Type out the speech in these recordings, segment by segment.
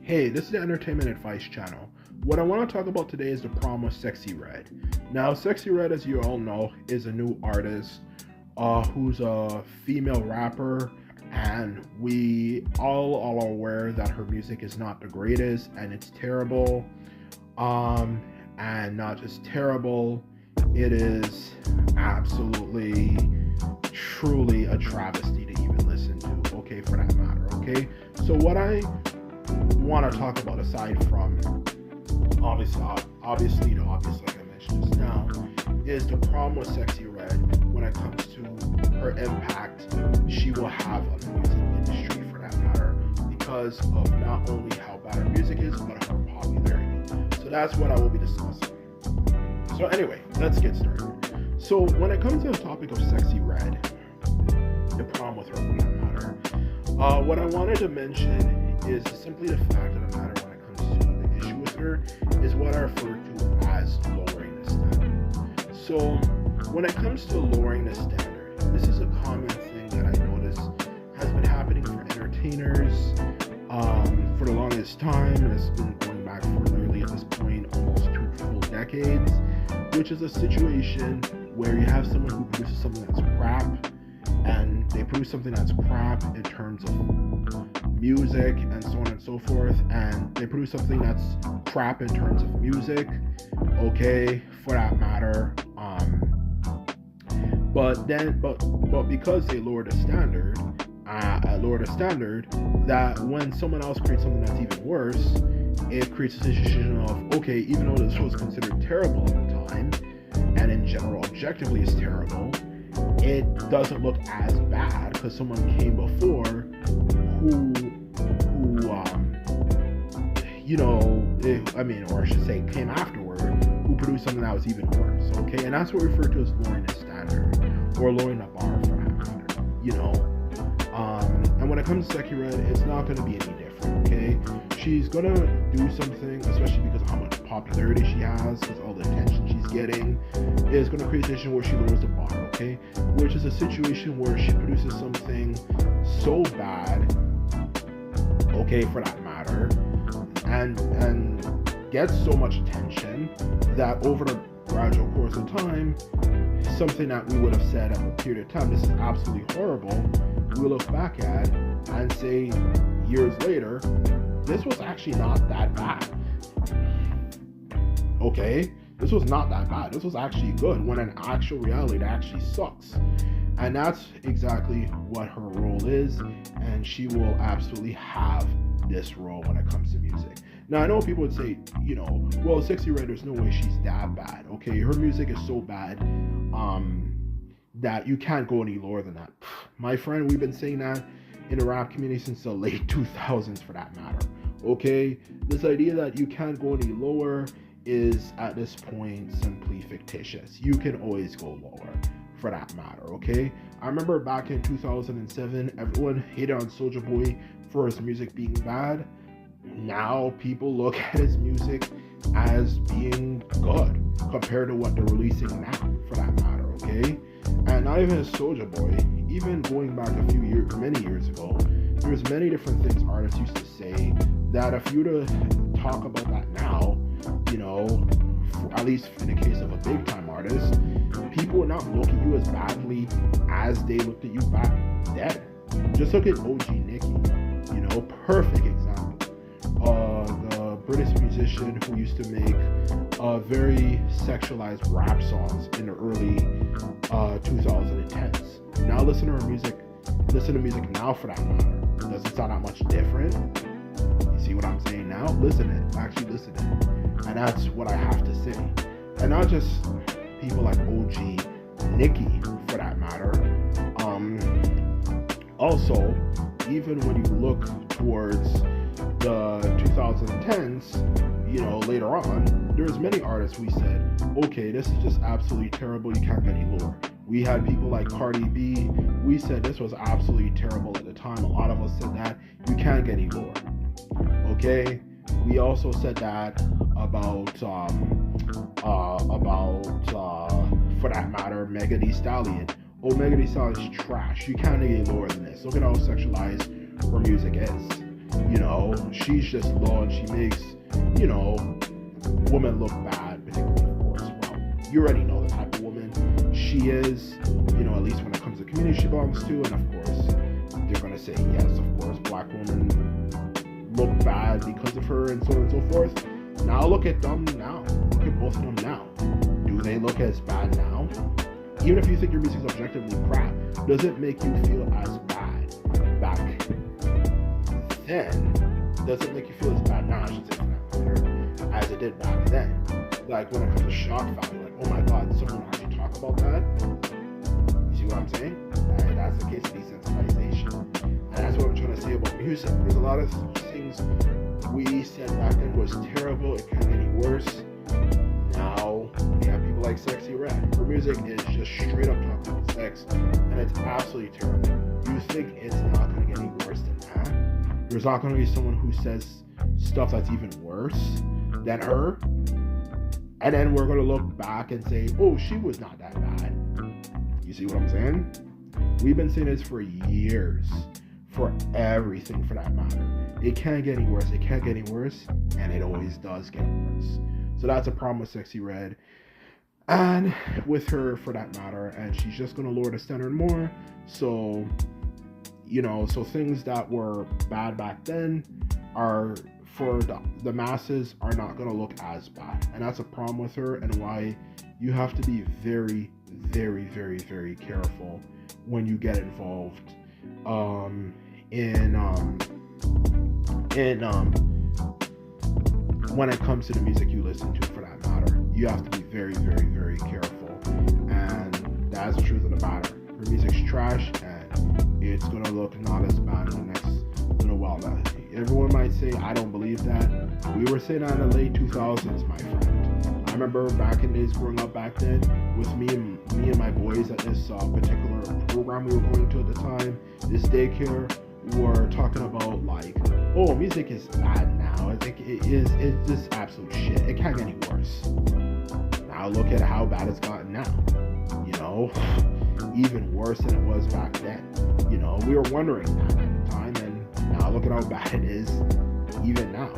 Hey, this is the Entertainment Advice channel. What I want to talk about today is the problem with Sexxy Redd. Now, Sexxy Redd, as you all know, is a new artist who's a female rapper, and we all are aware that her music is not the greatest and it's terrible. And not just terrible, it is absolutely, truly a travesty to even listen to, okay, for that matter, okay? So what I want to talk about, aside from obviously the obvious, like I mentioned just now, is the problem with Sexxy Redd when it comes to her impact she will have on the music industry, for that matter, because of not only how bad her music is, but her popularity. So that's what I will be discussing. So anyway, let's get started. So when it comes to the topic of Sexxy Redd, the problem with her, for that matter, what I wanted to mention is simply the fact of the matter when it comes to the issue with her is what I refer to as lowering the standard. So when it comes to lowering the standard, this is a common thing that I notice has been happening for entertainers for the longest time. It's been going back for nearly, at this point, almost 2 full decades, which is a situation where you have someone who produces something that's crap, and they produce something that's crap in terms of music and so on and so forth, and they produce something that's crap in terms of music, okay, for that matter, but because they lower the standard, that when someone else creates something that's even worse, it creates a situation of, okay, even though this was considered terrible at the time, and in general objectively is terrible, it doesn't look as bad because someone came before who or I should say came afterward, who produced something that was even worse, okay? And that's what we refer to as lowering the standard, or lowering the bar, for that matter, and when it comes to Sexxy Redd, it's not going to be any different, okay? She's going to do something, especially because of how much popularity she has, because all the attention she's getting, is going to create a situation where she lowers the bar, okay? Which is a situation where she produces something so bad, okay, for that matter, and gets so much attention that over the gradual course of time, something that we would have said at a period of time, this is absolutely horrible, we look back at and say years later, this was actually not that bad. Okay, this was not that bad. This was actually good, when in actual reality it actually sucks. And that's exactly what her role is, and she will absolutely have this role when it comes to music. Now, I know people would say, well, Sexxy Redd, there's no way she's that bad. Okay, her music is so bad that you can't go any lower than that. My friend, we've been saying that in the rap community since the late 2000s, for that matter. Okay, this idea that you can't go any lower is at this point simply fictitious. You can always go lower, for that matter, okay? I remember back in 2007, everyone hated on Soulja Boy for his music being bad. Now people look at his music as being good compared to what they're releasing now, for that matter, okay? And not even as Soulja Boy, even going back many years ago, there's many different things artists used to say that if you were to talk about that now, at least in the case of a big time artist, people would not look at you as badly as they looked at you back then. Just look at OG Nicki, perfect example. The British musician who used to make very sexualized rap songs in the early 2010s. Now listen to music now, for that matter. Does it sound that much different? You see what I'm saying now? Actually listen to it. And that's what I have to say. And not just people like OG Nicki, for that matter. Also, even when you look towards the 2010s, later on, there's many artists we said, okay, this is just absolutely terrible, you can't get any lower. We had people like Cardi B, we said this was absolutely terrible at the time. A lot of us said that, you can't get any lower. Okay? We also said that about for that matter, Megan Thee Stallion. Oh, Megan Thee Stallion is trash. You can't get any lower than this. Look at how sexualized her music is. You know, she's just low and she makes, you know, women look bad, particularly of course. Well, you already know the type of woman she is, you know, at least when it comes to the community she belongs to, and of course, they're gonna say yes, of course, black women look bad because of her and so on and so forth. Now look at them now. Look at both of them now. Do they look as bad now? Even if you think your music is objectively crap, does it make you feel as bad back then? Does it make you feel as bad now, I should say, for that matter, as it did back then? Like when it comes to shock value, like, oh my god, someone actually talk about that? You see what I'm saying? And that's the case of desensitization. And that's what I'm trying to say about music. There's a lot of things we said back then was terrible, it can't get any worse. Now we have people like Sexxy Redd. Her music is just straight up talking about sex, and it's absolutely terrible. You think it's not going to get any worse than that? There's not going to be someone who says stuff that's even worse than her, and then we're going to look back and say, oh, she was not that bad. You see what I'm saying? We've been saying this for years, for everything for that matter. It can't get any worse, it can't get any worse, and it always does get worse. So that's a problem with Sexxy Redd, and with her for that matter, and she's just going to lower the standard more. So, you know, so things that were bad back then are, for the masses, are not going to look as bad. And that's a problem with her, and why you have to be very, very, very, very careful when you get involved when it comes to the music you listen to, for that matter. You have to be very, very, very careful, and that's the truth of the matter. Her music's trash, and it's gonna look not as bad in the next little while. Everyone might say, I don't believe that. We were saying that in the late 2000s, my friend. I remember back in days growing up back then, with me and my boys at this particular program we were going to at the time, this daycare, were talking about like, oh, music is bad now. I think it's just absolute shit. It can't get any worse. Now look at how bad it's gotten now. You know, even worse than it was back then. You know, we were wondering that at the time, and now look at how bad it is even now.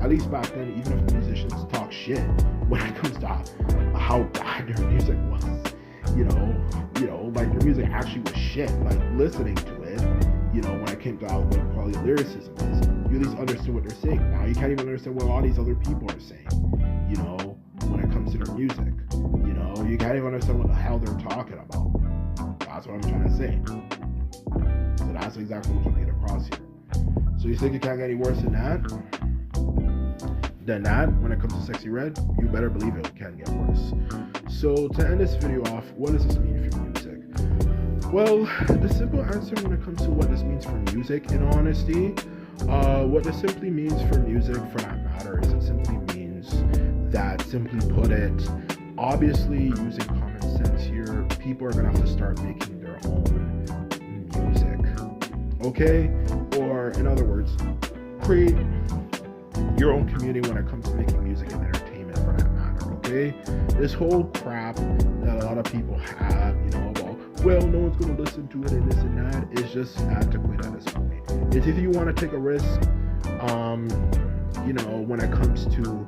At least back then, even if the musicians talk shit when it comes to how bad their music was, you know, like their music actually was shit. Like listening to it, you know, when it came to how good quality lyricism is, you at least understood what they're saying. Now you can't even understand what all these other people are saying, you know, when it comes to their music. You know, you can't even understand what the hell they're talking about. That's what I'm trying to say. So that's exactly what I'm trying to get across here. So you think it can't get any worse than that? When it comes to Sexxy Redd, you better believe it can get worse. So to end this video off, what does this mean for music? Well, the simple answer when it comes to what this means for music, in honesty, what this simply means for music, for that matter, is it simply means that, simply put it, obviously using common sense here, people are gonna have to start making their own music, okay? Or in other words, create your own community when it comes to making music and entertainment, for that matter, okay? This whole crap that a lot of people have, you know, about, well, no one's going to listen to it and this and that, is just antiquated at this point. It's if you want to take a risk, you know, when it comes to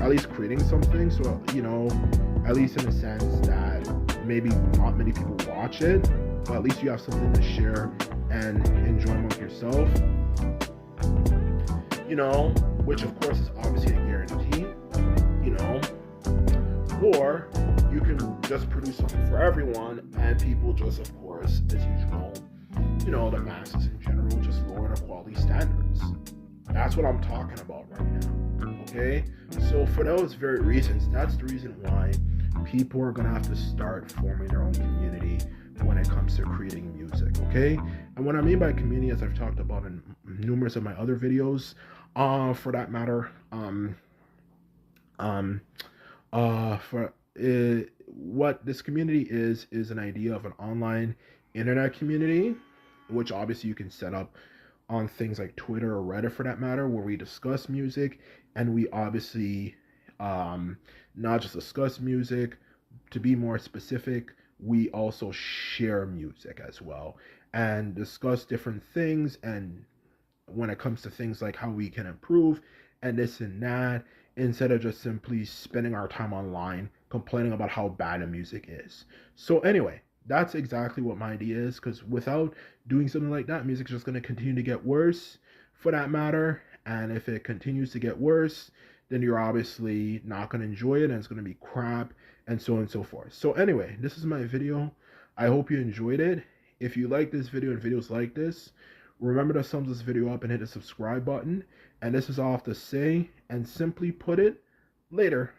at least creating something, so, you know, at least in a sense that maybe not many people watch it, but at least you have something to share and enjoy among yourself. You know, which of course is obviously a guarantee, you know, or you can just produce something for everyone and people just, of course, as usual, you know, the masses in general just lower the quality standards. That's what I'm talking about right now, okay? So for those very reasons, that's the reason why people are gonna have to start forming their own community when it comes to creating music, okay? And what I mean by community, as I've talked about in numerous of my other videos, for that matter, what this community is an idea of an online internet community, which obviously you can set up on things like Twitter or Reddit, for that matter, where we discuss music, and we obviously not just discuss music. To be more specific, we also share music as well. and discuss different things, and when it comes to things like how we can improve and this and that, instead of just simply spending our time online complaining about how bad the music is. So anyway, that's exactly what my idea is, because without doing something like that, music is just going to continue to get worse for that matter. And if it continues to get worse, then you're obviously not going to enjoy it and it's going to be crap, and so on and so forth. So anyway, this is my video. I hope you enjoyed it. If you like this video and videos like this, remember to thumbs this video up and hit the subscribe button. And this is all I have to say, and simply put it, later.